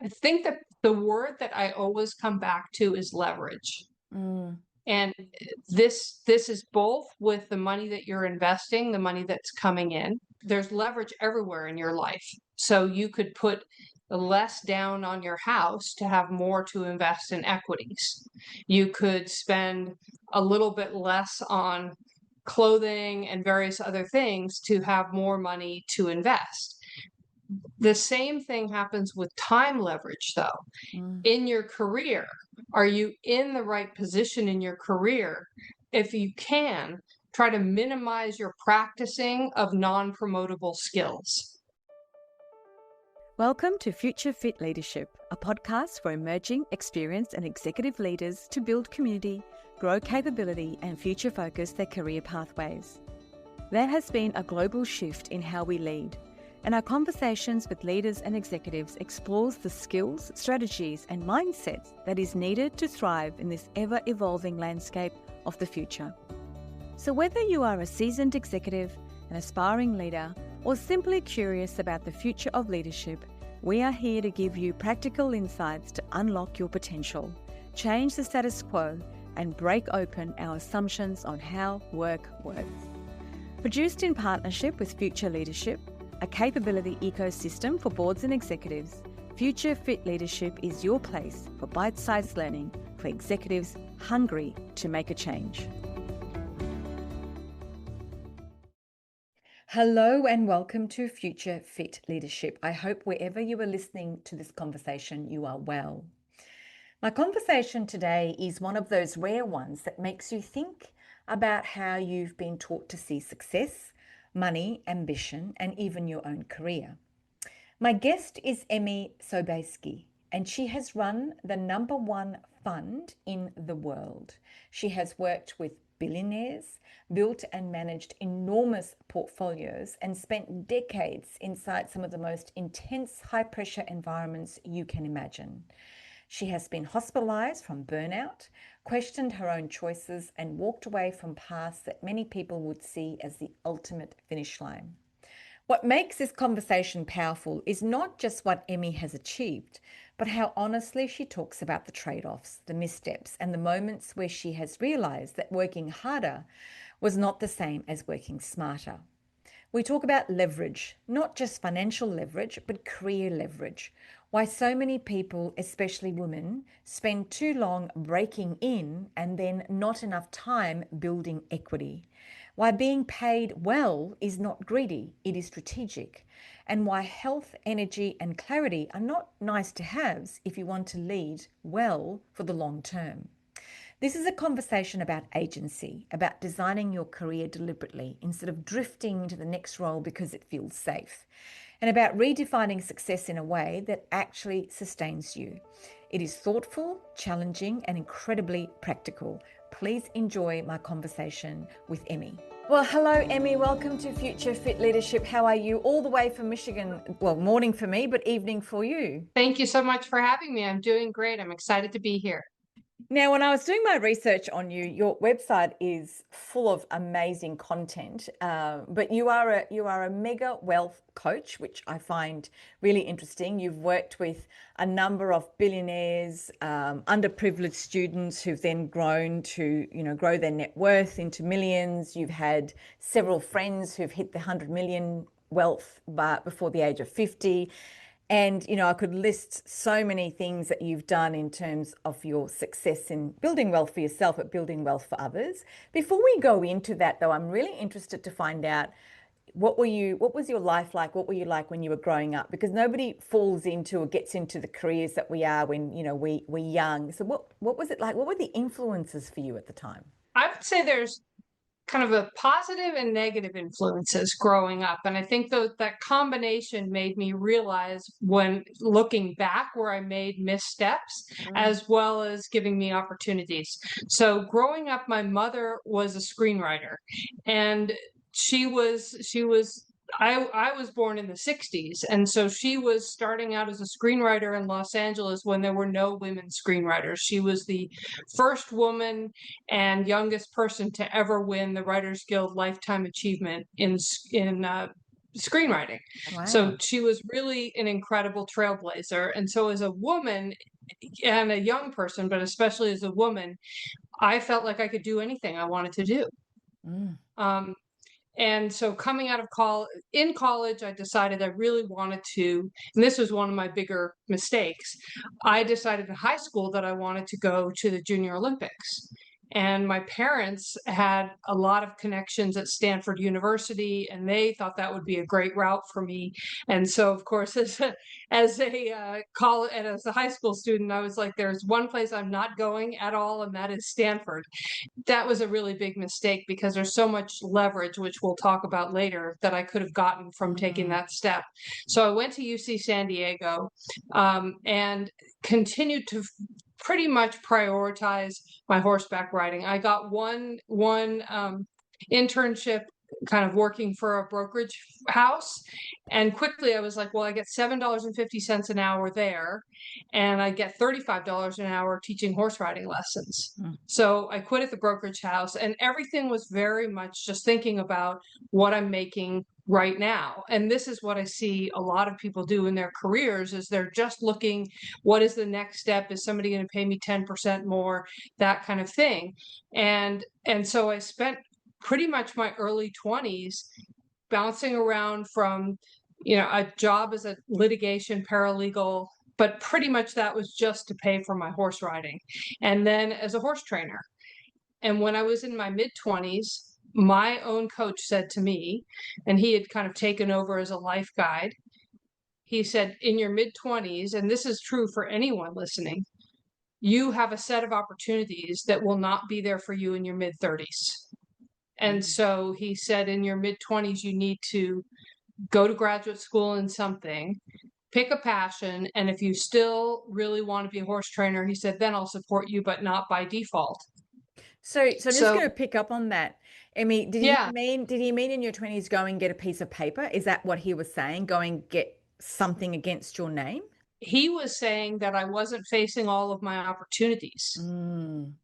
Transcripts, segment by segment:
I think that the word that I always come back to is leverage. Mm, And this is both with the money that you're investing, the money that's coming in. There's leverage everywhere in your life. So you could put less down on your house to have more to invest in equities. You could spend a little bit less on clothing and various other things to have more money to invest. The same thing happens with time leverage, though. mm. In your career, are you in the right position in your career? If you can, try to minimize your practicing of non-promotable skills. Welcome to Future Fit Leadership, a podcast for emerging, experienced, and executive leaders to build community, grow capability, and future focus their career pathways. There has been a global shift in how we lead, and our conversations with leaders and executives explores the skills, strategies, and mindsets that is needed to thrive in this ever-evolving landscape of the future. So whether you are a seasoned executive, an aspiring leader, or simply curious about the future of leadership, we are here to give you practical insights to unlock your potential, change the status quo, and break open our assumptions on how work works. Produced in partnership with Future Leadership, a capability ecosystem for boards and executives, Future Fit Leadership is your place for bite-sized learning for executives hungry to make a change. Hello and welcome to Future Fit Leadership. I hope wherever you are listening to this conversation, you are well. My conversation today is one of those rare ones that makes you think about how you've been taught to see success, money, ambition, and even your own career. My guest is Emmy Sobieski, and she has run the #1 fund in the world. She has worked with billionaires, built and managed enormous portfolios, and spent decades inside some of the most intense, high-pressure environments you can imagine. She has been hospitalized from burnout, questioned her own choices, and walked away from paths that many people would see as the ultimate finish line. What makes this conversation powerful is not just what Emmy has achieved, but how honestly she talks about the trade-offs, the missteps, and the moments where she has realized that working harder was not the same as working smarter. We talk about leverage, not just financial leverage, but career leverage. Why so many people, especially women, spend too long breaking in and then not enough time building equity. Why being paid well is not greedy, it is strategic. And why health, energy, and clarity are not nice to haves if you want to lead well for the long term. This is a conversation about agency, about designing your career deliberately instead of drifting into the next role because it feels safe, and about redefining success in a way that actually sustains you. It is thoughtful, challenging, and incredibly practical. Please enjoy my conversation with Emmy. Well, hello, Emmy. Welcome to Future Fit Leadership. How are you? All the way from Michigan. Well, morning for me, but evening for you. Thank you so much for having me. I'm doing great. I'm excited to be here. Now, when I was doing my research on you, your website is full of amazing content, but you are a mega wealth coach, which I find really interesting. You've worked with a number of billionaires, underprivileged students who've then grown to, grow their net worth into millions. You've had several friends who've hit the 100 million wealth before the age of 50. And, I could list so many things that you've done in terms of your success in building wealth for yourself, but building wealth for others. Before we go into that, though, I'm really interested to find out what was your life like? What were you like when you were growing up? Because nobody falls into or gets into the careers that we are when, we're young. So what was it like? What were the influences for you at the time? I would say there's kind of a positive and negative influences growing up. And I think that combination made me realize when looking back where I made missteps, as well as giving me opportunities. So growing up, my mother was a screenwriter, and I was born in the 60s, and so she was starting out as a screenwriter in Los Angeles when there were no women screenwriters. She was the first woman and youngest person to ever win the Writers Guild Lifetime Achievement in screenwriting. So Wow. she was really an incredible trailblazer. And so as a woman and a young person, but especially as a woman, I felt like I could do anything I wanted to do. Mm. Um, and so coming out of college, I decided I really wanted to, and this was one of my bigger mistakes. I decided in high school that I wanted to go to the Junior Olympics. And my parents had a lot of connections at Stanford University, and they thought that would be a great route for me. And so, of course, as a college and as a high school student, I was like, "There's one place I'm not going at all, and that is Stanford." That was a really big mistake because there's so much leverage, which we'll talk about later, that I could have gotten from taking Mm. that step. So I went to UC San Diego, and continued to pretty much prioritize my horseback riding. I got one internship kind of working for a brokerage house. And quickly I was like, well, I get $7.50 an hour there, and I get $35 an hour teaching horse riding lessons. Mm. So I quit at the brokerage house, and everything was very much just thinking about what I'm making right now. And this is what I see a lot of people do in their careers, is they're just looking, what is the next step? Is somebody going to pay me 10% more? That kind of thing. And so I spent pretty much my early 20s bouncing around from, a job as a litigation paralegal, but pretty much that was just to pay for my horse riding. And then as a horse trainer. And when I was in my mid 20s, my own coach said to me, and he had kind of taken over as a life guide, he said, in your mid 20s, and this is true for anyone listening, you have a set of opportunities that will not be there for you in your mid 30s. And so he said, in your mid 20s, you need to go to graduate school in something, pick a passion. And if you still really want to be a horse trainer, he said, then I'll support you, but not by default. So I'm just So going to pick up on that. Emmy, yeah, did he mean in your 20s go and get a piece of paper? Is that what he was saying? Go and get something against your name? he was saying that I wasn't facing all of my opportunities Mm.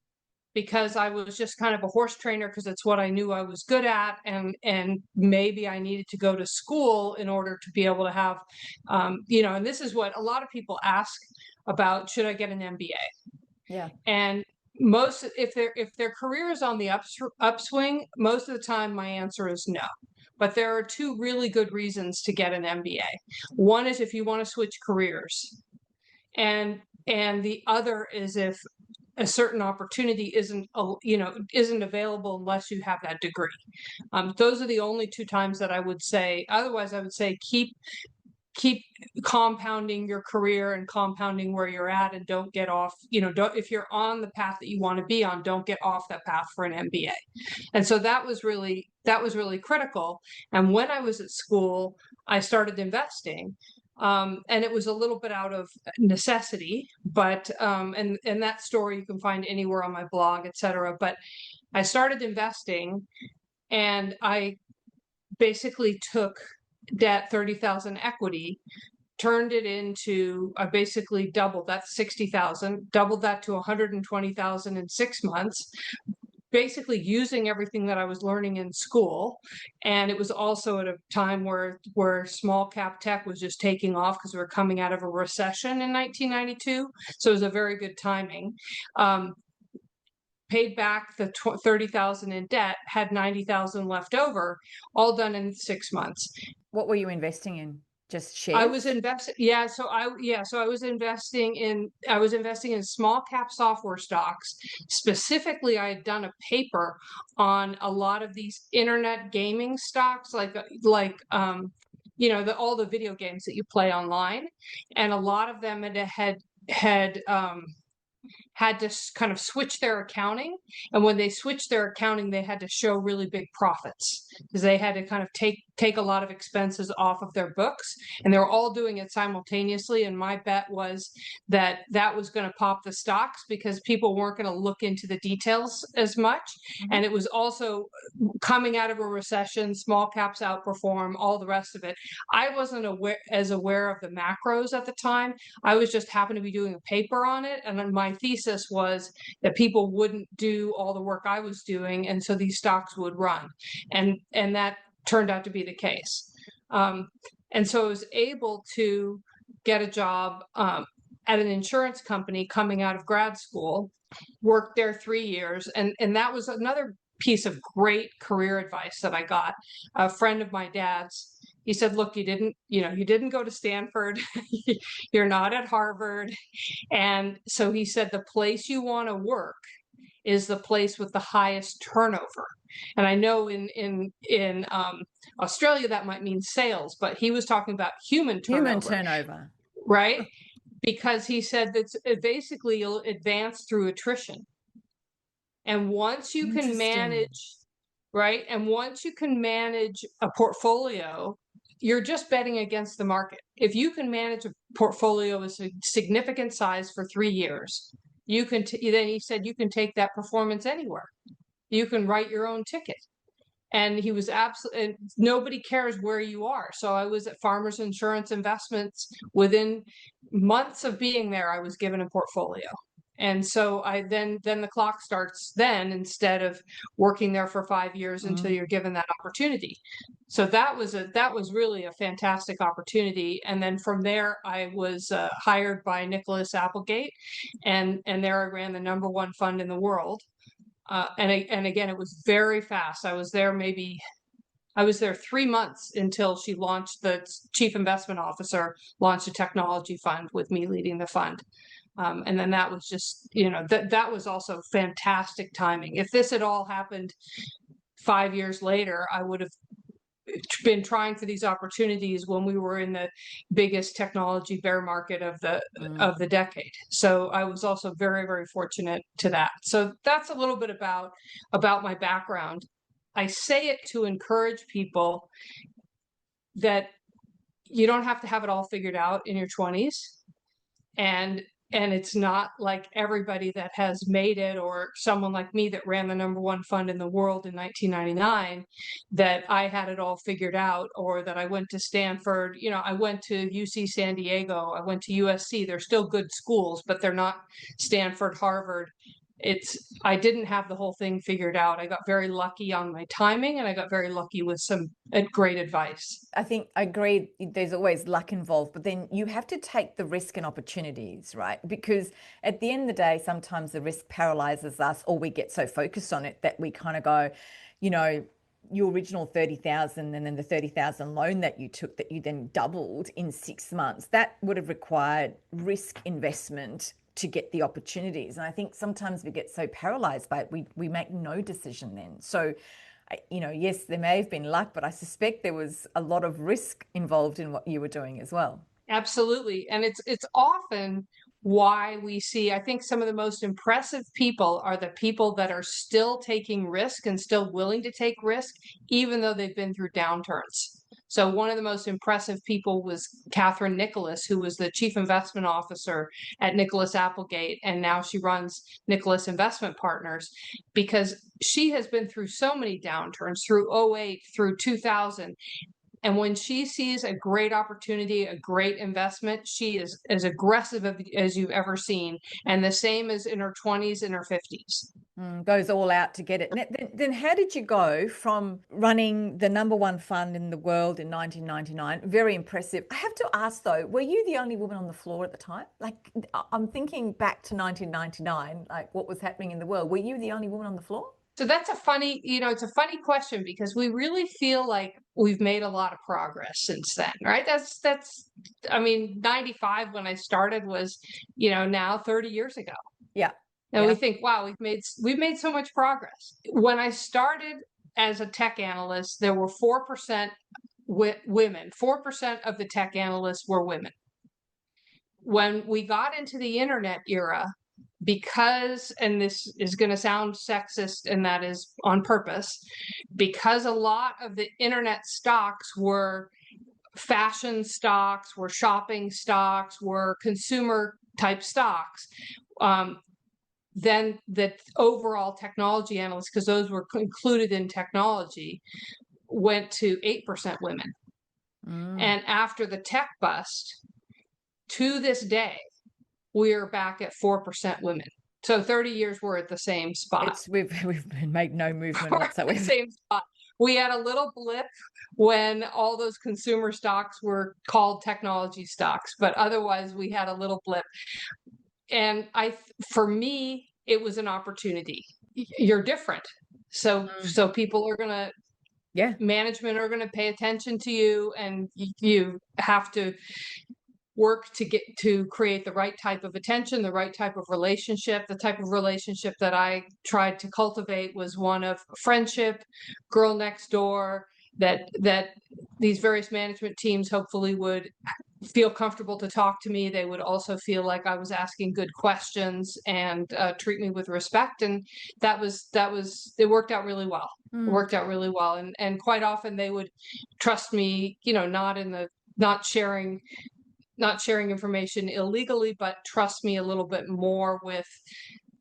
because I was just kind of a horse trainer because it's what I knew I was good at, and maybe I needed to go to school in order to be able to have, and this is what a lot of people ask about: should I get an MBA? Yeah. And most, if their career is on the upswing, most of the time my answer is no. But there are two really good reasons to get an MBA. One is if you want to switch careers, and the other is if a certain opportunity isn't available unless you have that degree. Those are the only two times that I would say. Otherwise, I would say keep compounding your career and compounding where you're at, and don't get off, don't, if you're on the path that you want to be on, don't get off that path for an MBA. And so that was really critical. And when I was at school, I started investing. And it was a little bit out of necessity, but and that story you can find anywhere on my blog, etc. But I started investing, and I basically took debt, 30,000 equity, turned it into, I basically doubled that, 60,000, doubled that to 120,000 in 6 months, basically using everything that I was learning in school. And it was also at a time where small cap tech was just taking off because we were coming out of a recession in 1992. So it was a very good timing. Paid back the 30,000 in debt, had 90,000 left over, all done in 6 months. What were you investing in? Just I shares? was investing, yeah. So I was investing in small cap software stocks. Specifically, I had done a paper on a lot of these internet gaming stocks, like all the video games that you play online, and a lot of them had to kind of switch their accounting. And when they switched their accounting, they had to show really big profits because they had to kind of take a lot of expenses off of their books. And they were all doing it simultaneously. And my bet was that was going to pop the stocks because people weren't going to look into the details as much. Mm-hmm. And it was also coming out of a recession, small caps outperform, all the rest of it. I wasn't as aware of the macros at the time. I was just happened to be doing a paper on it. And then my thesis was that people wouldn't do all the work I was doing, and so these stocks would run, and that turned out to be the case. And so I was able to get a job at an insurance company coming out of grad school, worked there 3 years. And that was another piece of great career advice that I got. A friend of my dad's, he said, look, you didn't go to Stanford. You're not at Harvard. And so he said, the place you want to work is the place with the highest turnover. And I know in Australia that might mean sales, but he was talking about human turnover. Right? Because he said that basically you'll advance through attrition. And once you can manage, right? And once you can manage a portfolio, you're just betting against the market. If you can manage a portfolio of a significant size for 3 years, you can, then he said, you can take that performance anywhere. You can write your own ticket. And he was absolutely, nobody cares where you are. So I was at Farmers Insurance Investments. Within months of being there, I was given a portfolio. And so I then the clock starts then, instead of working there for 5 years until you're given that opportunity. So that was really a fantastic opportunity. And then from there, I was hired by Nicholas Applegate, and there I ran the #1 fund in the world. And again, it was very fast. I was there 3 months until she launched, the chief investment officer launched a technology fund with me leading the fund. And then that was just, that was also fantastic timing. If this had all happened 5 years later, I would have been trying for these opportunities when we were in the biggest technology bear market of the decade. So I was also very, very fortunate to that. So that's a little bit about my background. I say it to encourage people that you don't have to have it all figured out in your 20s. And it's not like everybody that has made it, or someone like me that ran the #1 fund in the world in 1999, that I had it all figured out, or that I went to Stanford. I went to UC San Diego, I went to USC. They're still good schools, but they're not Stanford, Harvard. I didn't have the whole thing figured out. I got very lucky on my timing, and I got very lucky with some great advice. I think I agree. There's always luck involved, but then you have to take the risk and opportunities, right? Because at the end of the day, sometimes the risk paralyzes us, or we get so focused on it that we kind of go, your original 30,000 and then the 30,000 loan that you took that you then doubled in 6 months, that would have required risk investment to get the opportunities. And I think sometimes we get so paralyzed by it, we make no decision then. So, yes, there may have been luck, but I suspect there was a lot of risk involved in what you were doing as well. Absolutely. And it's often why we see, I think some of the most impressive people are the people that are still taking risk and still willing to take risk, even though they've been through downturns. So one of the most impressive people was Catherine Nicholas, who was the chief investment officer at Nicholas Applegate, and now she runs Nicholas Investment Partners, because she has been through so many downturns, through 2008, through 2000. And when she sees a great opportunity, a great investment, she is as aggressive as you've ever seen. And the same as in her 20s and her 50s. Goes all out to get it. Then how did you go from running the #1 fund in the world in 1999? Very impressive. I have to ask though, were you the only woman on the floor at the time? Like, I'm thinking back to 1999, like what was happening in the world. Were you the only woman on the floor? So that's it's a funny question, because we really feel like we've made a lot of progress since then, right? I mean, 95 when I started was, now 30 years ago. Yeah. And we think, wow, we've made so much progress. When I started as a tech analyst, there were 4% women. 4% of the tech analysts were women. When we got into the internet era, because, and this is going to sound sexist, and that is on purpose, because a lot of the internet stocks were fashion stocks, were shopping stocks, were consumer type stocks, then the overall technology analysts, because those were included in technology, went to 8% women. And after the tech bust, to this day, we're back at 4% women. So 30 years we're at the same spot. We've made no movement whatsoever. Same spot. We had a little blip when all those consumer stocks were called technology stocks, but otherwise we had a little blip. And for me, it was an opportunity. You're different. So people are going to, Yeah. management are going to pay attention to you, and you have to work to create the right type of attention, the right type of relationship. The type of relationship that I tried to cultivate was one of friendship, girl next door, that these various management teams hopefully would feel comfortable to talk to me. They would also feel like I was asking good questions and treat me with respect. And it worked out really well. It worked out really well. And quite often they would trust me, not sharing information illegally, but trust me a little bit more with,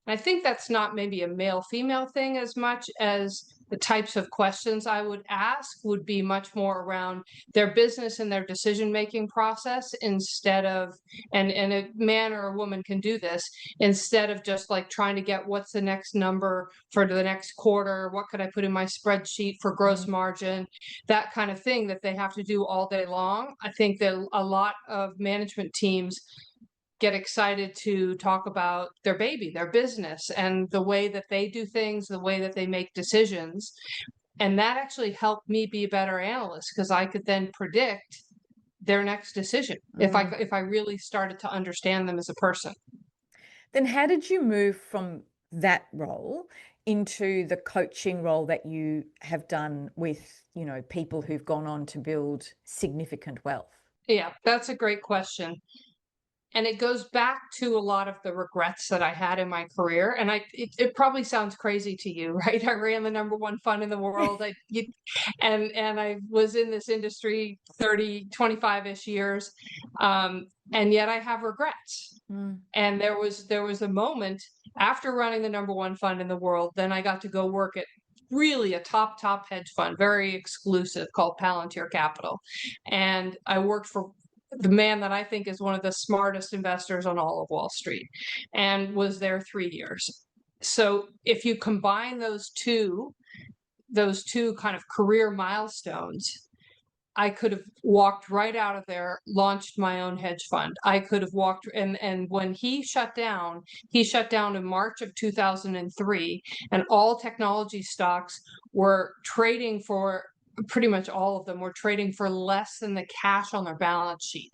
I think that's not maybe a male-female thing as much as the types of questions I would ask would be much more around their business and their decision-making process, instead of, and a man or a woman can do this, instead of just like trying to get what's the next number for the next quarter, what could I put in my spreadsheet for gross margin, that kind of thing that they have to do all day long. I think that a lot of management teams get excited to talk about their baby, their business, and the way that they do things, the way that they make decisions. And that actually helped me be a better analyst, because I could then predict their next decision if I really started to understand them as a person. Then how did you move from that role into the coaching role that you have done with, people who've gone on to build significant wealth? Yeah, that's a great question. And it goes back to a lot of the regrets that I had in my career. And it probably sounds crazy to you, right? I ran the #1 fund in the world. And I was in this industry 25-ish years. And yet I have regrets. And there was a moment after running the #1 fund in the world, then I got to go work at really a top hedge fund, very exclusive, called Palantir Capital. And I worked for the man that I think is one of the smartest investors on all of Wall Street, and was there 3 years. So if you combine those two kind of career milestones, I could have walked right out of there, launched my own hedge fund. I could have walked, and when he shut down in March of 2003, and all technology stocks were trading for, pretty much all of them were trading for less than the cash on their balance sheet.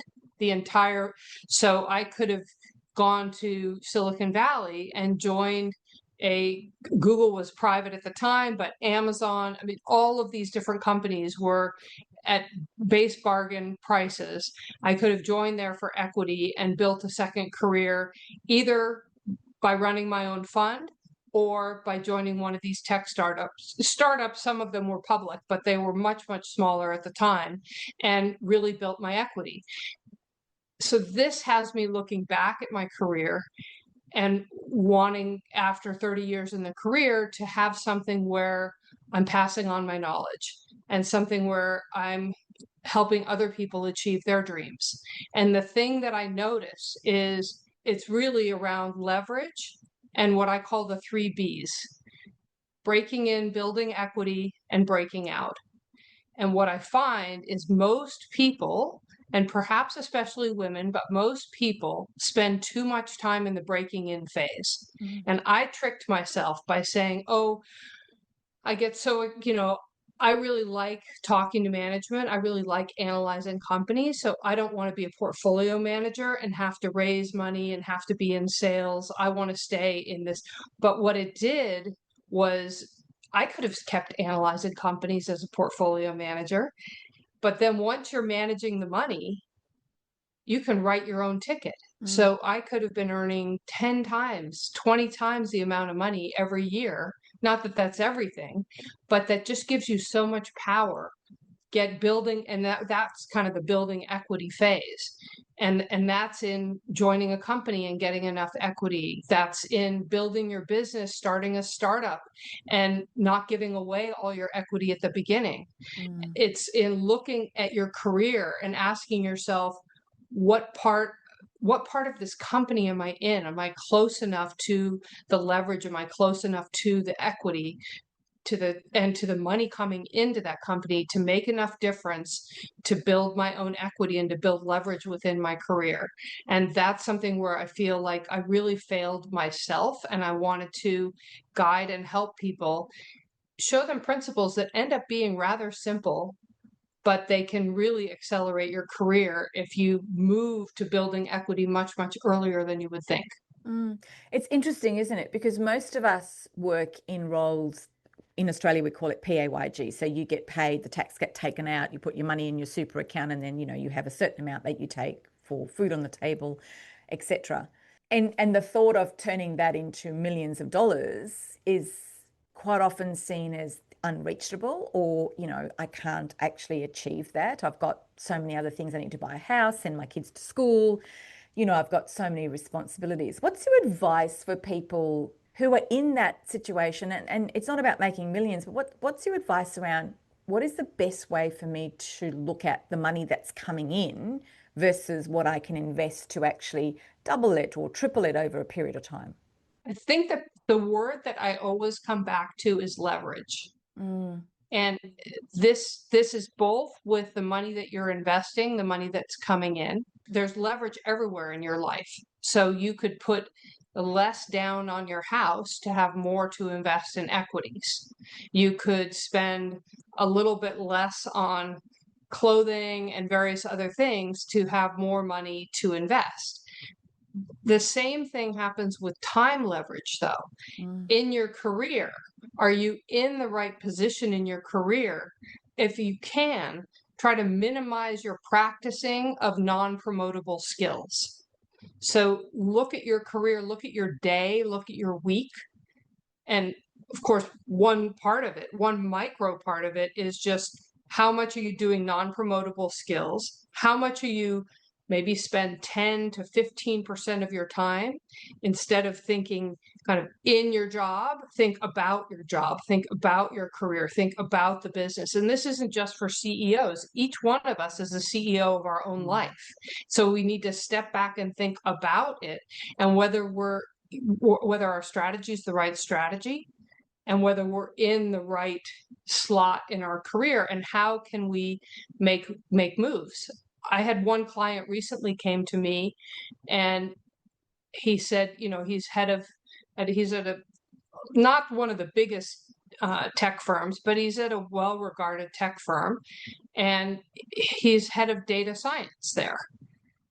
So I could have gone to Silicon Valley and joined Google was private at the time, but Amazon, I mean, all of these different companies were at base bargain prices. I could have joined there for equity and built a second career, either by running my own fund or by joining one of these tech startups. Some of them were public, but they were much smaller at the time, and really built my equity. So this has me looking back at my career and wanting, after 30 years in the career, to have something where I'm passing on my knowledge, and something where I'm helping other people achieve their dreams. And the thing that I notice is it's really around leverage and what I call the 3 Bs: breaking in, building equity, and breaking out. And what I find is most people, and perhaps especially women, but most people spend too much time in the breaking in phase. And I tricked myself by saying, oh, I get so, I really like talking to management. I really like analyzing companies. So I don't want to be a portfolio manager and have to raise money and have to be in sales. I want to stay in this. But what it did was, I could have kept analyzing companies as a portfolio manager. But then once you're managing the money, you can write your own ticket. So I could have been earning 10 times, 20 times the amount of money every year. Not that that's everything, but that just gives you so much power. Building, and that's kind of the building equity phase. And that's in joining a company and getting enough equity. That's in building your business, starting a startup, and not giving away all your equity at the beginning. It's in looking at your career and asking yourself, what part of this company am I in? Am I close enough to the leverage? Am I close enough to the equity? to the money coming into that company to make enough difference to build my own equity and to build leverage within my career. And that's something where I feel like I really failed myself, and I wanted to guide and help people, show them principles that end up being rather simple, but they can really accelerate your career if you move to building equity much, much earlier than you would think. It's interesting, isn't it? Because most of us work in roles, in Australia, we call it PAYG. So you get paid, the tax get taken out, you put your money in your super account, and then, you have a certain amount that you take for food on the table, etc. And the thought of turning that into millions of dollars is quite often seen as unreachable, or, I can't actually achieve that. I've got so many other things. I need to buy a house, send my kids to school. I've got so many responsibilities. What's your advice for people who are in that situation? And it's not about making millions, but what's your advice around what is the best way for me to look at the money that's coming in versus what I can invest to actually double it or triple it over a period of time? I think that the word that I always come back to is leverage. And this is both with the money that you're investing, the money that's coming in. There's leverage everywhere in your life. So you could put less down on your house to have more to invest in equities. You could spend a little bit less on clothing and various other things to have more money to invest. The same thing happens with time leverage, though. In your career, are you in the right position in your career? If you can, try to minimize your practicing of non-promotable skills. So look at your career, look at your day, look at your week. And of course, one part of it, one micro part of it is just how much are you doing non-promotable skills? How much are you maybe spend 10 to 15% of your time instead of thinking kind of in your job, think about your job, think about your career, think about the business. And this isn't just for CEOs. Each one of us is a CEO of our own life. So we need to step back and think about it, and whether our strategy is the right strategy, and whether we're in the right slot in our career, and how can we make moves. I had one client recently came to me, and he said, he's at a, not one of the biggest tech firms, but he's at a well-regarded tech firm, and he's head of data science there.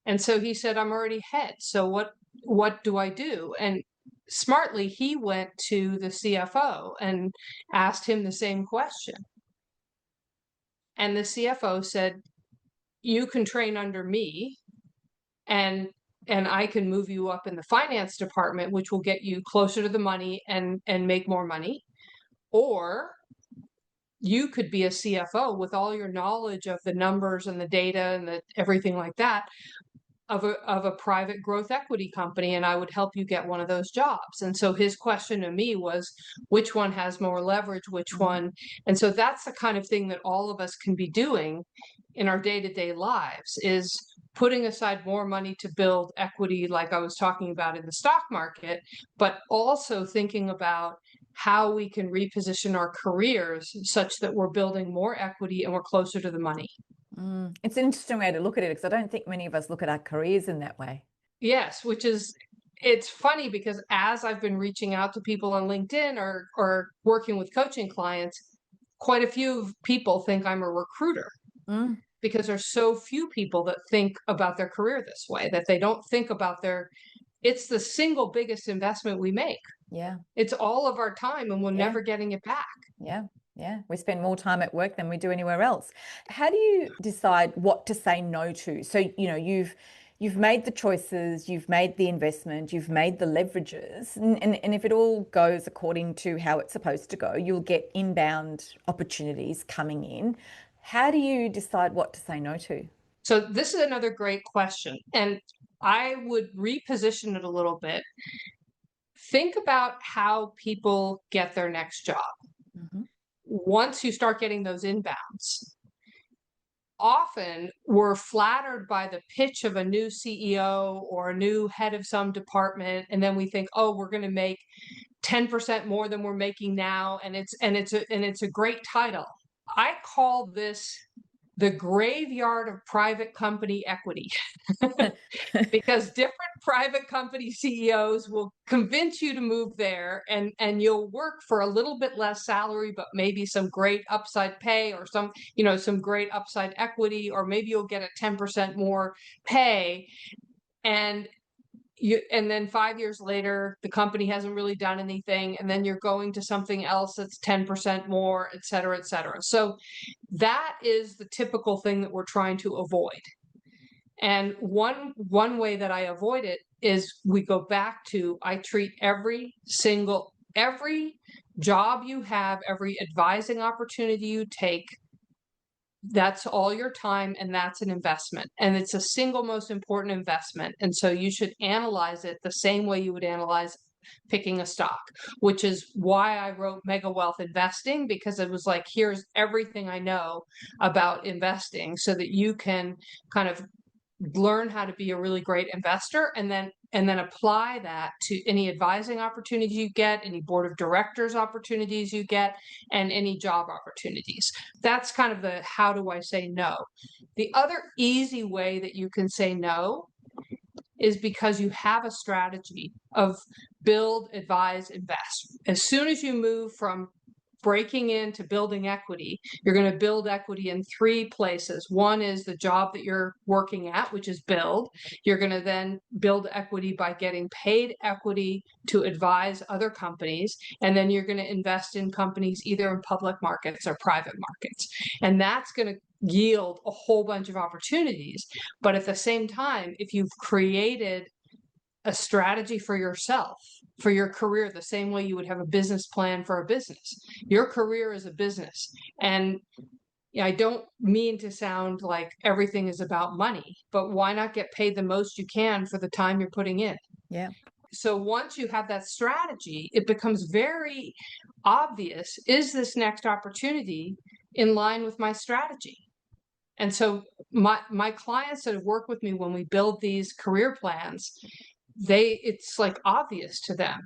And so he said, I'm already head. So what do I do? And smartly, he went to the CFO and asked him the same question. And the CFO said, you can train under me, and I can move you up in the finance department, which will get you closer to the money and make more money. Or you could be a CFO with all your knowledge of the numbers and the data and everything like that of a private growth equity company, and I would help you get one of those jobs. And so his question to me was, which one has more leverage, which one? And so that's the kind of thing that all of us can be doing in our day-to-day lives, is putting aside more money to build equity, like I was talking about in the stock market, but also thinking about how we can reposition our careers such that we're building more equity and we're closer to the money. It's an interesting way to look at it, because I don't think many of us look at our careers in that way. Yes, it's funny because as I've been reaching out to people on LinkedIn or working with coaching clients, quite a few people think I'm a recruiter, because there's so few people that think about their career this way, that they don't think about it's the single biggest investment we make. Yeah. It's all of our time, and we're never getting it back. Yeah. Yeah. We spend more time at work than we do anywhere else. How do you decide what to say no to? So, you've made the choices, you've made the investment, you've made the leverages, and if it all goes according to how it's supposed to go, you'll get inbound opportunities coming in. How do you decide what to say no to? So this is another great question, and I would reposition it a little bit. Think about how people get their next job. Once you start getting those inbounds, often we're flattered by the pitch of a new CEO or a new head of some department, and then we think, oh, we're going to make 10% more than we're making now. And it's a great title. I call this the graveyard of private company equity. Because different private company CEOs will convince you to move there, and you'll work for a little bit less salary, but maybe some great upside pay, or some great upside equity, or maybe you'll get a 10% more pay. And then 5 years later, the company hasn't really done anything. And then you're going to something else that's 10% more, et cetera, et cetera. So that is the typical thing that we're trying to avoid. And one way that I avoid it is we go back to, I treat every job you have, every advising opportunity you take, that's all your time, and that's an investment. And it's a single most important investment. And so you should analyze it the same way you would analyze picking a stock, which is why I wrote Mega Wealth Investing, because it was like, here's everything I know about investing so that you can kind of learn how to be a really great investor, and then apply that to any advising opportunities you get, any board of directors opportunities you get, and any job opportunities. That's kind of the how do I say no. The other easy way that you can say no is because you have a strategy of build, advise, invest. As soon as you move from breaking into building equity, you're going to build equity in 3 places. One is the job that you're working at, which is build. You're going to then build equity by getting paid equity to advise other companies. And then you're going to invest in companies either in public markets or private markets. And that's going to yield a whole bunch of opportunities. But at the same time, if you've created a strategy for yourself, for your career, the same way you would have a business plan for a business. Your career is a business. And I don't mean to sound like everything is about money, but why not get paid the most you can for the time you're putting in? Yeah. So once you have that strategy, it becomes very obvious, is this next opportunity in line with my strategy? And so my clients that have worked with me, when we build these career plans, it's like obvious to them.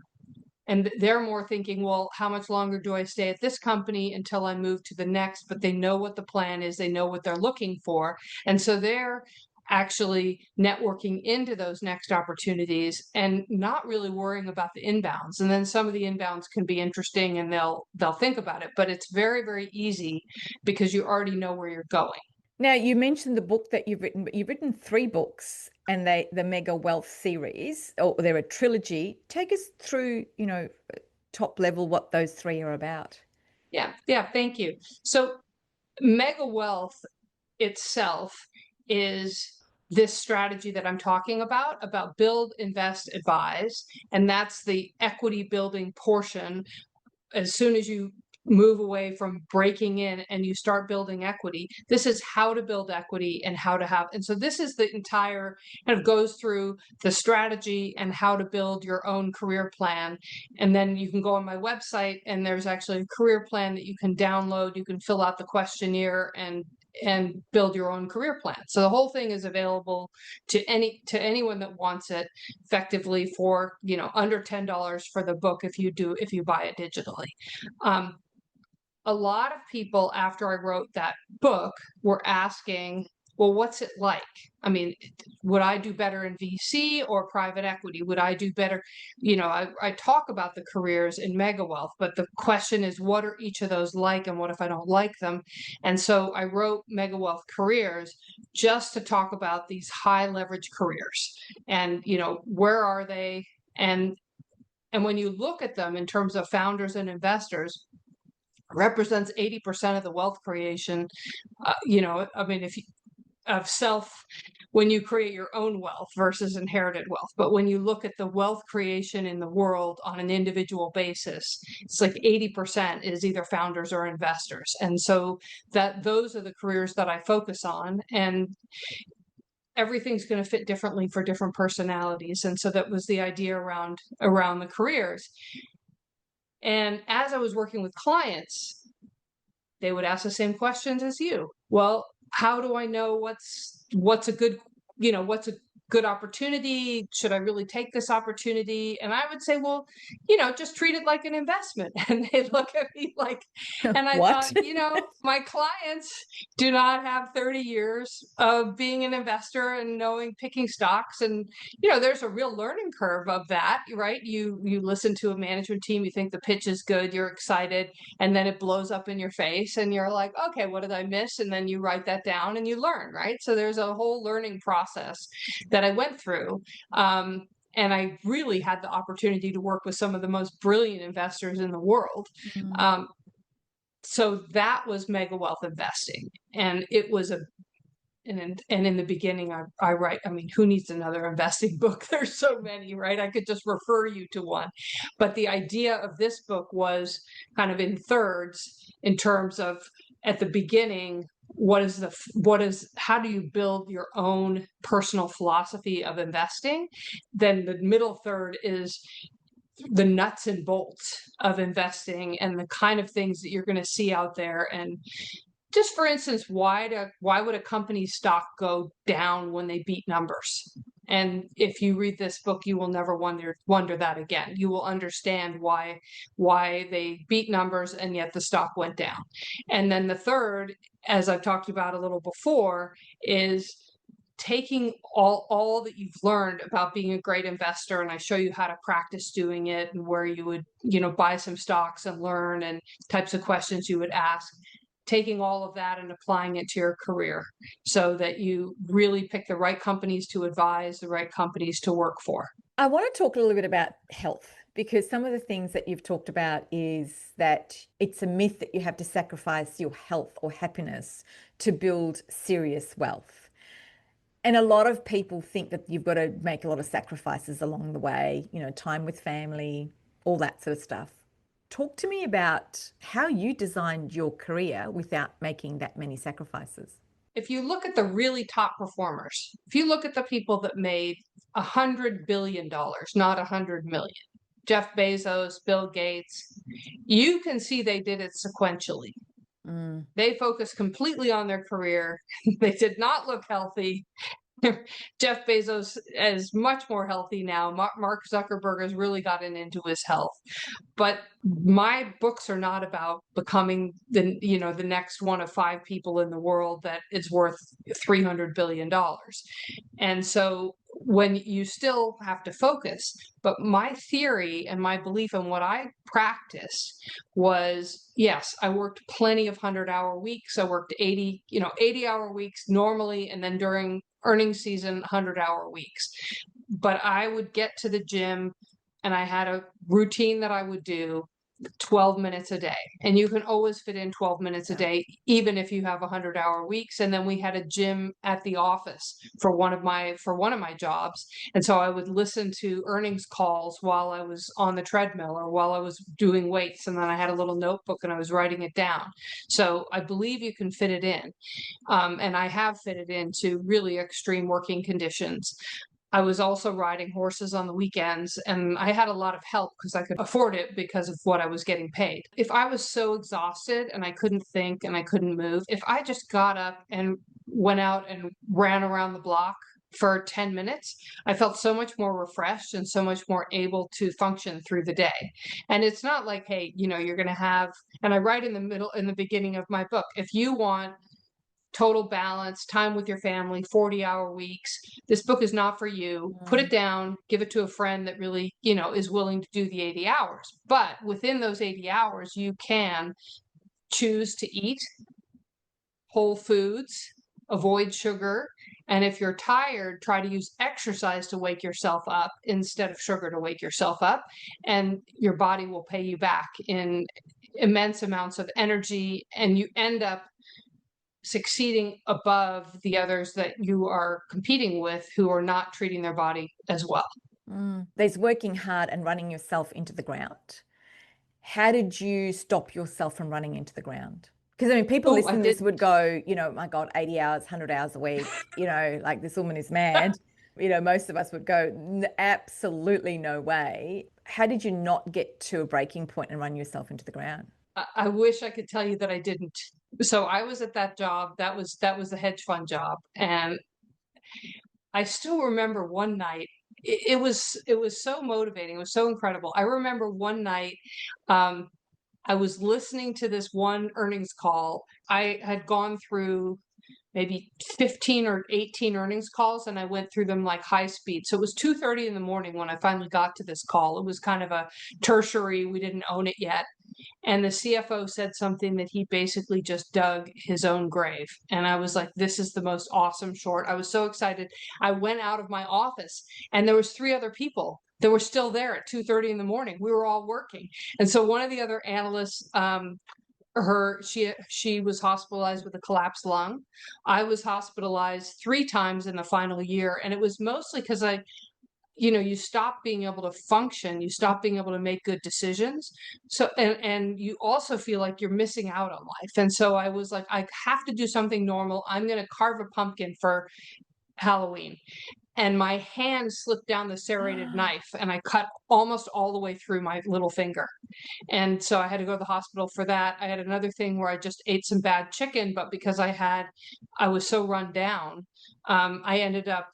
And they're more thinking, well, how much longer do I stay at this company until I move to the next? But they know what the plan is. They know what they're looking for. And so they're actually networking into those next opportunities and not really worrying about the inbounds. And then some of the inbounds can be interesting and they'll think about it, but it's very, very easy because you already know where you're going. Now, you mentioned the book that you've written, but you've written 3 books, and the Mega Wealth series, or they're a trilogy. Take us through, top level, what those 3 are about. Yeah, thank you. So Mega Wealth itself is this strategy that I'm talking about build, invest, advise. And that's the equity building portion. As soon as you move away from breaking in and you start building equity, this is how to build equity and how to have. And so this is the entire kind of goes through the strategy and how to build your own career plan. And then you can go on my website and there's actually a career plan that you can download. You can fill out the questionnaire and build your own career plan. So the whole thing is available to anyone that wants it, effectively for under $10 for the book if you buy it digitally. A lot of people, after I wrote that book, were asking, well, what's it like? I mean, would I do better in VC or private equity? Would I do better? I talk about the careers in Mega Wealth, but the question is, what are each of those like, and what if I don't like them? And so I wrote Mega Wealth Careers just to talk about these high leverage careers and, where are they? And when you look at them in terms of founders and investors, represents 80% of the wealth creation. When you create your own wealth versus inherited wealth. But when you look at the wealth creation in the world on an individual basis, it's like 80% is either founders or investors. And so those are the careers that I focus on. And everything's going to fit differently for different personalities. And so that was the idea around the careers. And as I was working with clients, they would ask the same questions as you. Well, how do I know what's a good, good opportunity? Should I really take this opportunity? And I would say, well, just treat it like an investment. And they look at me like, and I What? thought, my clients do not have 30 years of being an investor and knowing picking stocks. And, there's a real learning curve of that, right? You listen to a management team, you think the pitch is good, you're excited, and then it blows up in your face and you're like, okay, what did I miss? And then you write that down and you learn, right? So there's a whole learning process that I went through. And I really had the opportunity to work with some of the most brilliant investors in the world. So that was mega wealth investing. And it was and in the beginning, I write, who needs another investing book? There's so many, right? I could just refer you to one. But the idea of this book was kind of in thirds in terms of, at the beginning, how do you build your own personal philosophy of investing? Then the middle third is the nuts and bolts of investing and the kind of things that you're going to see out there. And just for instance, why would a company's stock go down when they beat numbers? And if you read this book, you will never wonder that again. You will understand why they beat numbers and yet the stock went down. And then the third, as I've talked about a little before, is taking all that you've learned about being a great investor, and I show you how to practice doing it and where you would, buy some stocks and learn and types of questions you would ask, taking all of that and applying it to your career so that you really pick the right companies to advise, the right companies to work for. I want to talk a little bit about health, because some of the things that you've talked about is that it's a myth that you have to sacrifice your health or happiness to build serious wealth. And a lot of people think that you've got to make a lot of sacrifices along the way, time with family, all that sort of stuff. Talk to me about how you designed your career without making that many sacrifices. If you look at the really top performers, if you look at the people that made $100 billion, not 100 million, Jeff Bezos, Bill Gates, you can see they did it sequentially. They focused completely on their career. They did not look healthy. Jeff Bezos is much more healthy now. Mark Zuckerberg has really gotten into his health. But my books are not about becoming the next one of 5 people in the world that is worth $300 billion. And so when you still have to focus, but my theory and my belief and what I practiced was, yes, I worked plenty of 100-hour weeks. I worked 80-hour weeks normally, and then during earnings season, 100-hour weeks. But I would get to the gym and I had a routine that I would do 12 minutes a day. And you can always fit in 12 minutes a day, even if you have 100-hour weeks. And then we had a gym at the office for one of my jobs. And so I would listen to earnings calls while I was on the treadmill or while I was doing weights. And then I had a little notebook and I was writing it down. So I believe you can fit it in. And I have fit it into really extreme working conditions. I was also riding horses on the weekends, and I had a lot of help because I could afford it because of what I was getting paid. If I was so exhausted and I couldn't think and I couldn't move, if I just got up and went out and ran around the block for 10 minutes, I felt so much more refreshed and so much more able to function through the day. And it's not like, hey, you're going to have, and I write in the beginning of my book, if you want total balance, time with your family, 40-hour weeks, this book is not for you. Put it down, give it to a friend that really, is willing to do the 80 hours. But within those 80 hours, you can choose to eat whole foods, avoid sugar. And if you're tired, try to use exercise to wake yourself up instead of sugar to wake yourself up. And your body will pay you back in immense amounts of energy. And you end up succeeding above the others that you are competing with who are not treating their body as well. There's working hard and running yourself into the ground. How did you stop yourself from running into the ground? Because people listening to this would go, my God, 80 hours, 100 hours a week, like this woman is mad. Most of us would go, absolutely no way. How did you not get to a breaking point and run yourself into the ground? I wish I could tell you that I didn't. So I was at that job. That was the hedge fund job. And I still remember one night, it was so motivating. It was so incredible. I remember one night, um, I was listening to this one earnings call. I had gone through maybe 15 or 18 earnings calls, and I went through them like high speed. So it was 2:30 in the morning when I finally got to this call. It was kind of a tertiary, we didn't own it yet. And the CFO said something that he basically just dug his own grave. And I was like, this is the most awesome short. I was so excited. I went out of my office, and there was three other people that were still there at 2:30 in the morning. We were all working. And so one of the other analysts, she was hospitalized with a collapsed lung. I was hospitalized 3 times in the final year, and it was mostly because you stop being able to function, you stop being able to make good decisions. So and you also feel like you're missing out on life. And so I was like, I have to do something normal. I'm going to carve a pumpkin for Halloween. And my hand slipped down the serrated knife, and I cut almost all the way through my little finger. And so I had to go to the hospital for that. I had another thing where I just ate some bad chicken, but because I was so run down, I ended up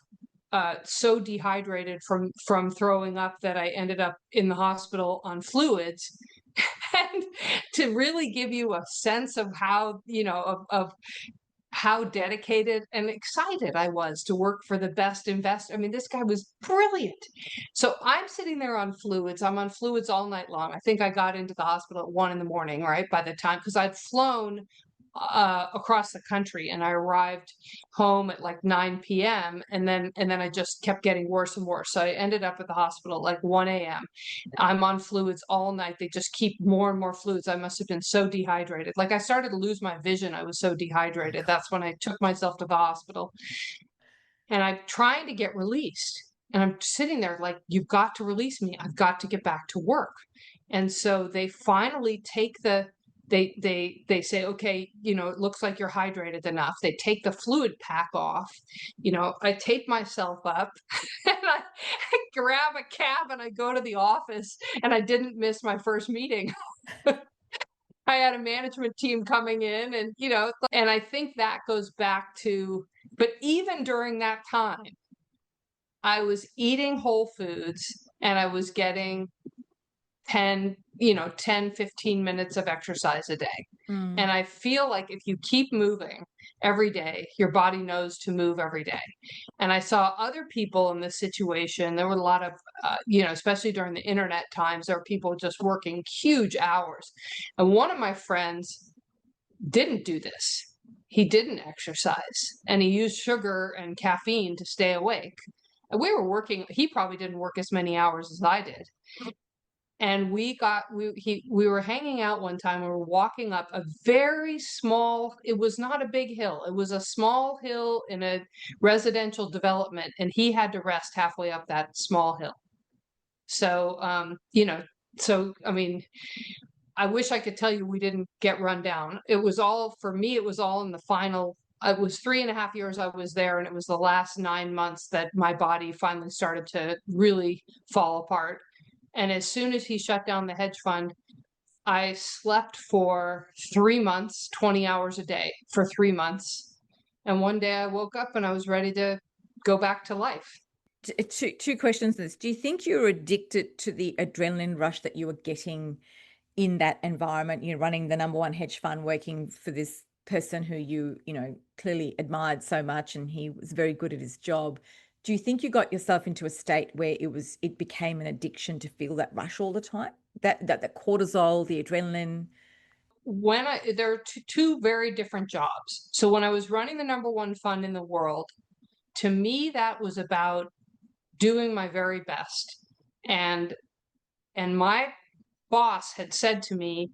so dehydrated from throwing up that I ended up in the hospital on fluids. And to really give you a sense of how, of how dedicated and excited I was to work for the best investor. I mean, this guy was brilliant. So I'm sitting there on fluids. I'm on fluids all night long. I think I got into the hospital at 1 in the morning, right? By the time, because I'd flown across the country, and I arrived home at like 9 p.m. and then I just kept getting worse and worse. So I ended up at the hospital at like 1 a.m. I'm on fluids all night. They just keep more and more fluids. I must have been so dehydrated. Like I started to lose my vision. I was so dehydrated. That's when I took myself to the hospital, and I'm trying to get released. And I'm sitting there like, you've got to release me. I've got to get back to work. And so they finally take they say, okay, it looks like you're hydrated enough. They take the fluid pack off. I tape myself up and I grab a cab and I go to the office, and I didn't miss my first meeting. I had a management team coming in, and I think that goes back to, but even during that time, I was eating whole foods, and I was getting 10, 15 minutes of exercise a day. And I feel like if you keep moving every day, your body knows to move every day. And I saw other people in this situation. There were a lot of, especially during the internet times, there were people just working huge hours. And one of my friends didn't do this. He didn't exercise, and he used sugar and caffeine to stay awake. And we were working, he probably didn't work as many hours as I did. And we were hanging out one time. We were walking up a very small, it was not a big hill. It was a small hill in a residential development, and he had to rest halfway up that small hill. So, I mean, I wish I could tell you we didn't get run down. It was all, for me, it was all in the final, it was 3.5 years I was there, and it was the last 9 months that my body finally started to really fall apart. And as soon as he shut down the hedge fund, I slept for 3 months, 20 hours a day for 3 months. And one day I woke up and I was ready to go back to life. Two questions on this. Do you think you're addicted to the adrenaline rush that you were getting in that environment? You're running the number one hedge fund, working for this person who you clearly admired so much, and he was very good at his job. Do you think you got yourself into a state where it became an addiction to feel that rush all the time? That the cortisol, the adrenaline? There are two very different jobs. So when I was running the number one fund in the world, to me, that was about doing my very best. And my boss had said to me,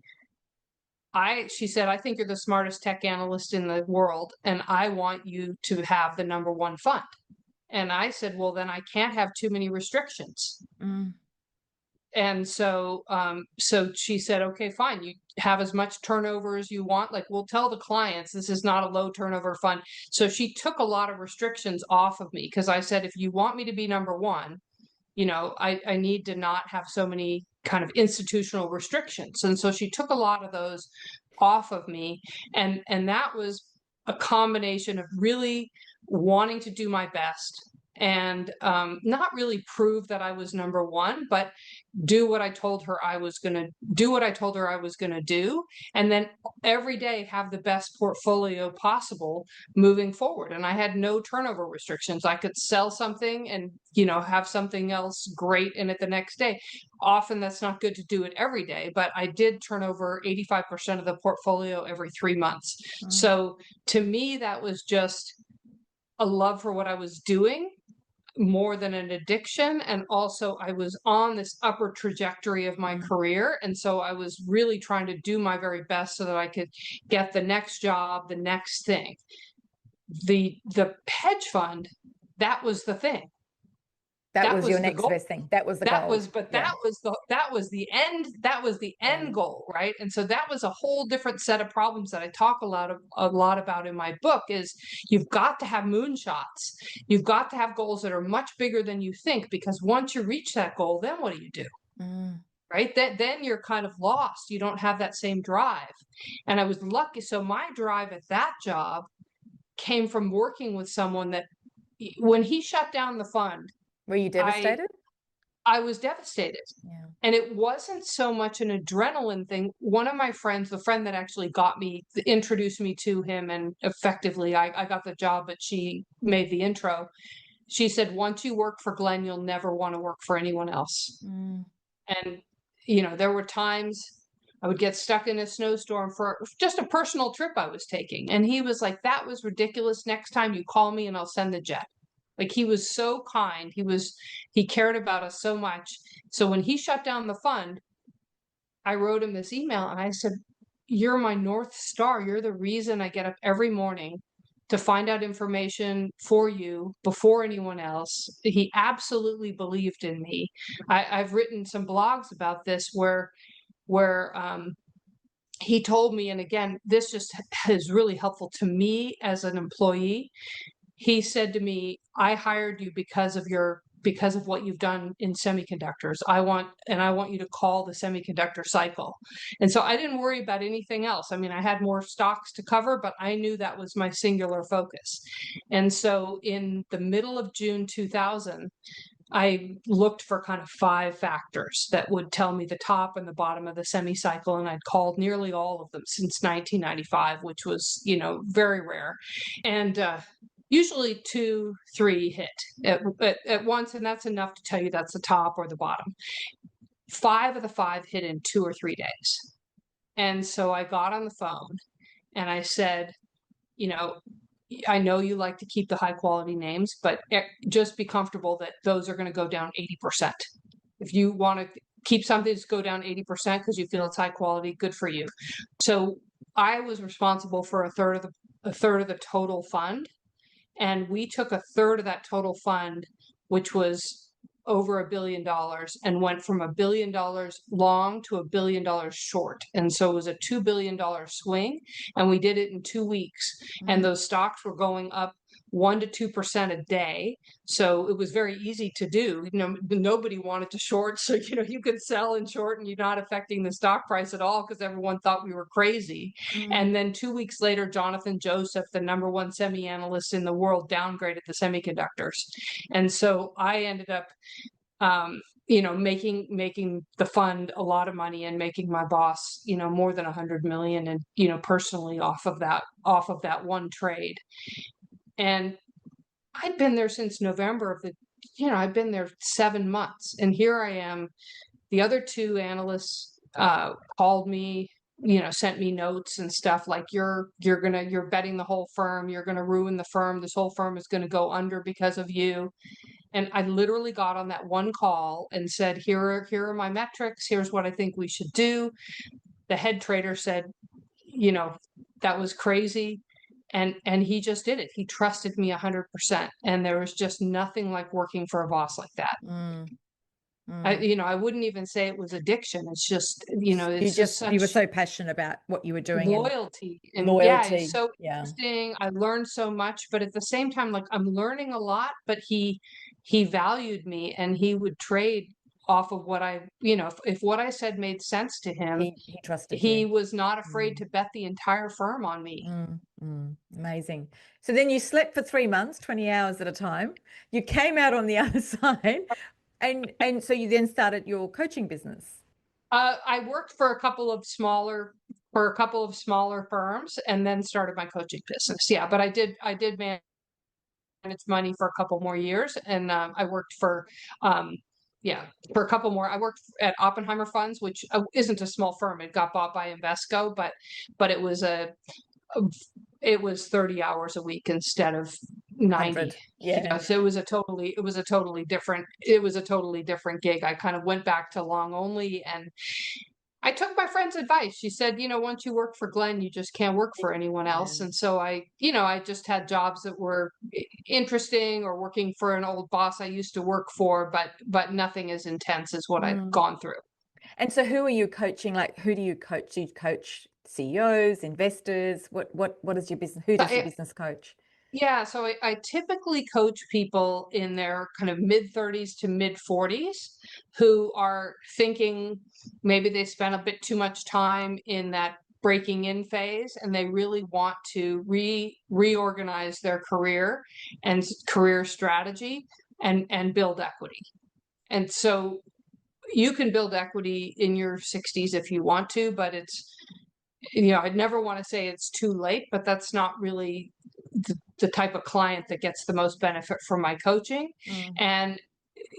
she said, I think you're the smartest tech analyst in the world, and I want you to have the number one fund. And I said, well, then I can't have too many restrictions. And so she said, okay, fine. You have as much turnover as you want. Like, we'll tell the clients this is not a low turnover fund. So she took a lot of restrictions off of me, because I said, if you want me to be number one, I need to not have so many kind of institutional restrictions. And so she took a lot of those off of me. And that was a combination of really wanting to do my best and not really prove that I was number one, but do what I told her I was going to do, what I told her I was going to do. And then every day have the best portfolio possible moving forward. And I had no turnover restrictions. I could sell something and, have something else great in it the next day. Often that's not good to do it every day, but I did turn over 85% of the portfolio every 3 months. So to me, that was just a love for what I was doing more than an addiction. And also I was on this upward trajectory of my career. And so I was really trying to do my very best so that I could get the next job, the next thing. The hedge fund, that was the thing. That was your next best thing. That was the goal. That was the end goal, right? And so that was a whole different set of problems that I talk a lot about in my book. Is you've got to have moonshots. You've got to have goals that are much bigger than you think, because once you reach that goal, then what do you do? Right? Then you're kind of lost. You don't have that same drive. And I was lucky. So my drive at that job came from working with someone that, when he shut down the fund, were you devastated? I was devastated. Yeah. And it wasn't so much an adrenaline thing. One of my friends, the friend that actually introduced me to him, and effectively I got the job, but she made the intro. She said, once you work for Glenn, you'll never want to work for anyone else. And, there were times I would get stuck in a snowstorm for just a personal trip I was taking. And he was like, that was ridiculous. Next time you call me and I'll send the jet. Like, he was so kind. He cared about us so much. So when he shut down the fund, I wrote him this email and I said, you're my North Star. You're the reason I get up every morning to find out information for you before anyone else. He absolutely believed in me. I've written some blogs about this where he told me, and again, this just is really helpful to me as an employee. He said to me, I hired you because of what you've done in semiconductors. I want you to call the semiconductor cycle. And so I didn't worry about anything else. I mean, I had more stocks to cover, but I knew that was my singular focus. And so in the middle of June 2000, I looked for kind of 5 factors that would tell me the top and the bottom of the semi cycle. And I'd called nearly all of them since 1995, which was, very rare. And, usually 2, 3 hit at once, and that's enough to tell you that's the top or the bottom. 5 of the 5 hit in 2 or 3 days. And so I got on the phone and I said, I know you like to keep the high quality names, but just be comfortable that those are going to go down 80%. If you want to keep something to go down 80% because you feel it's high quality, good for you. So I was responsible for a third of the total fund. And we took a third of that total fund, which was over $1 billion, and went from $1 billion long to $1 billion short. And so it was a $2 billion swing, and we did it in 2 weeks. And those stocks were going up 1 to 2% a day. So it was very easy to do. Nobody wanted to short. So, you could sell and short and you're not affecting the stock price at all because everyone thought we were crazy. And then 2 weeks later, Jonathan Joseph, the #1 semi analyst in the world, downgraded the semiconductors. And so I ended up, making the fund a lot of money and making my boss, more than 100 million, and, personally off of that one trade. And I'd been there since November I'd been there 7 months. And here I am. The other 2 analysts called me, sent me notes and stuff like, you're betting the whole firm. You're going to ruin the firm. This whole firm is going to go under because of you. And I literally got on that one call and said, here are my metrics. Here's what I think we should do. The head trader said, that was crazy. And he just did it. He trusted me 100%. And there was just nothing like working for a boss like that. I wouldn't even say it was addiction. It's just, it's you were so passionate about what you were doing. Loyalty. And loyalty. Yeah, it's so interesting. I learned so much, but at the same time, like, I'm learning a lot, but he valued me and he would trade off of what I, if what I said made sense to him, He trusted he you. was not afraid to bet the entire firm on me. Amazing. So then you slept for 3 months, 20 hours at a time. You came out on the other side, and so you then started your coaching business. I worked for a couple of smaller firms and then started my coaching business. Yeah, but I did manage money for a couple more years, and I worked for for a couple more. I worked at Oppenheimer Funds, which isn't a small firm. It got bought by Invesco, but it was 30 hours a week instead of 90. 100. Yeah. So it was a totally different gig. I kind of went back to long only, and I took my friend's advice. She said, once you work for Glenn, you just can't work for anyone else. Yeah. And so I just had jobs that were interesting, or working for an old boss I used to work for, but nothing as intense as what I've gone through. And so who are you coaching? Like, who do you coach? Do you coach CEOs, investors? What is your business? Who does your business coach? Yeah, so I typically coach people in their kind of mid 30s to mid 40s who are thinking maybe they spent a bit too much time in that breaking in phase, and they really want to reorganize their career and career strategy and build equity. And so you can build equity in your 60s if you want to, but I'd never want to say it's too late, but that's not really the type of client that gets the most benefit from my coaching. And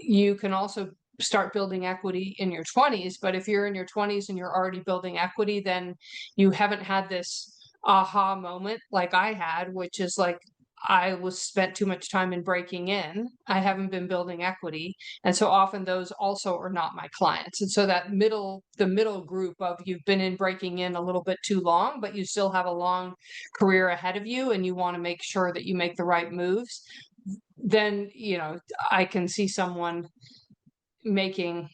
you can also start building equity in your 20s, but if you're in your 20s and you're already building equity, then you haven't had this aha moment like I had, which is like, I was spent too much time in breaking in. I haven't been building equity. And so often those also are not my clients. And so the middle group of, you've been in breaking in a little bit too long, but you still have a long career ahead of you and you want to make sure that you make the right moves. Then, I can see someone making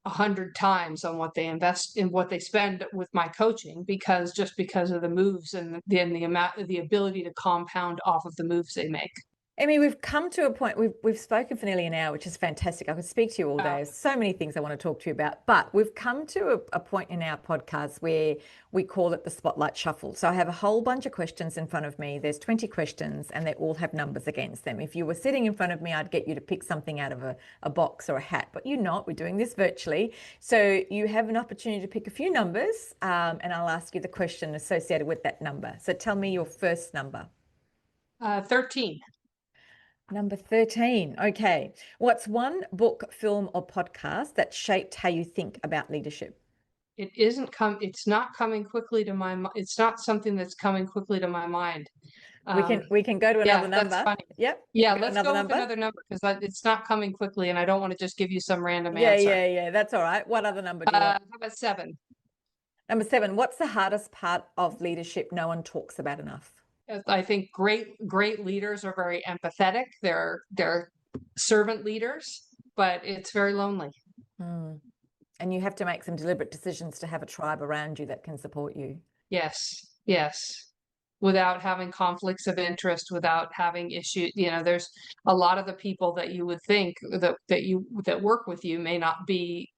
100 times on what they invest in what they spend with my coaching, because of the moves and the amount, the ability to compound off of the moves they make. Emmy, we've come to a point, we've spoken for nearly an hour, which is fantastic. I could speak to you all day. There's so many things I want to talk to you about, but we've come to a point in our podcast where we call it the Spotlight Shuffle. So I have a whole bunch of questions in front of me. There's 20 questions and they all have numbers against them. If you were sitting in front of me, I'd get you to pick something out of a box or a hat, but you're not. We're doing this virtually. So you have an opportunity to pick a few numbers, and I'll ask you the question associated with that number. So tell me your first number. 13. Number 13. Okay. What's one book, film, or podcast that shaped how you think about leadership? It's not coming quickly to my mind. It's not something that's coming quickly to my mind. We can go to another number. That's funny. Yep. Yeah, let's go with another number, because it's not coming quickly and I don't want to just give you some random answer. Yeah. That's all right. What other number do you want? How about 7? Number 7. What's the hardest part of leadership no one talks about enough? I think great leaders are very empathetic. They're servant leaders, but it's very lonely. And you have to make some deliberate decisions to have a tribe around you that can support you. Yes. Without having conflicts of interest, without having issues. There's a lot of the people that you would think that work with you may not be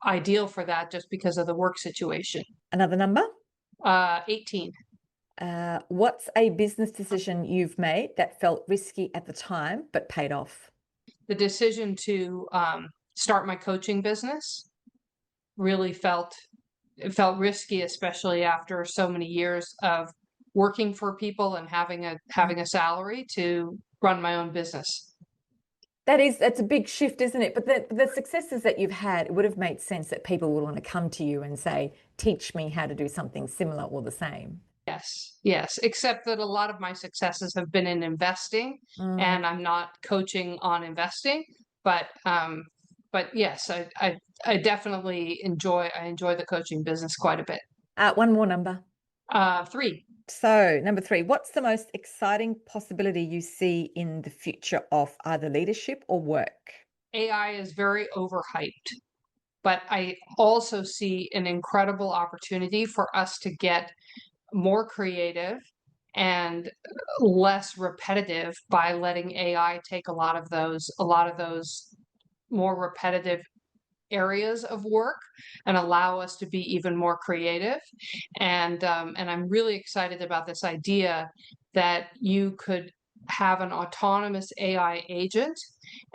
ideal for that, just because of the work situation. Another number? 18. What's a business decision you've made that felt risky at the time but paid off? The decision to start my coaching business really felt risky, especially after so many years of working for people and having a salary to run my own business. That's a big shift, isn't it? But the successes that you've had, it would have made sense that people would want to come to you and say, teach me how to do something similar or the same. Yes. Except that a lot of my successes have been in investing, and I'm not coaching on investing. But yes, I definitely enjoy the coaching business quite a bit. One more number. 3. So number 3, what's the most exciting possibility you see in the future of either leadership or work? AI is very overhyped, but I also see an incredible opportunity for us to get more creative and less repetitive by letting AI take a lot of those more repetitive areas of work and allow us to be even more creative. And I'm really excited about this idea that you could have an autonomous AI agent,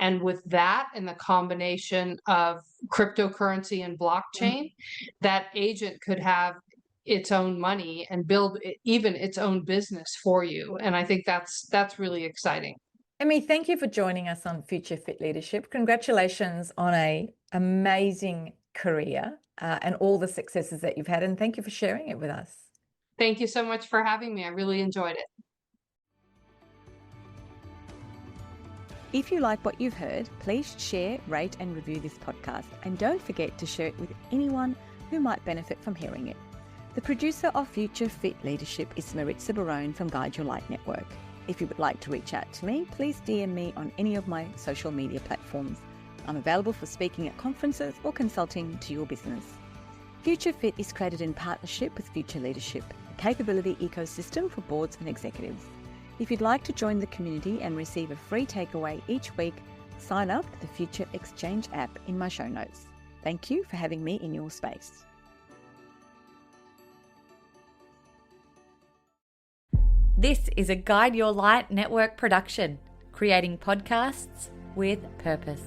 and with that and the combination of cryptocurrency and blockchain, that agent could have its own money and build even its own business for you. And I think that's really exciting. Emmy, thank you for joining us on Future Fit Leadership. Congratulations on an amazing career and all the successes that you've had. And thank you for sharing it with us. Thank you so much for having me. I really enjoyed it. If you like what you've heard, please share, rate and review this podcast. And don't forget to share it with anyone who might benefit from hearing it. The producer of Future Fit Leadership is Maritza Barone from Guide Your Light Network. If you would like to reach out to me, please DM me on any of my social media platforms. I'm available for speaking at conferences or consulting to your business. Future Fit is created in partnership with Future Leadership, a capability ecosystem for boards and executives. If you'd like to join the community and receive a free takeaway each week, sign up to the Future Exchange app in my show notes. Thank you for having me in your space. This is a Guide Your Light Network production, creating podcasts with purpose.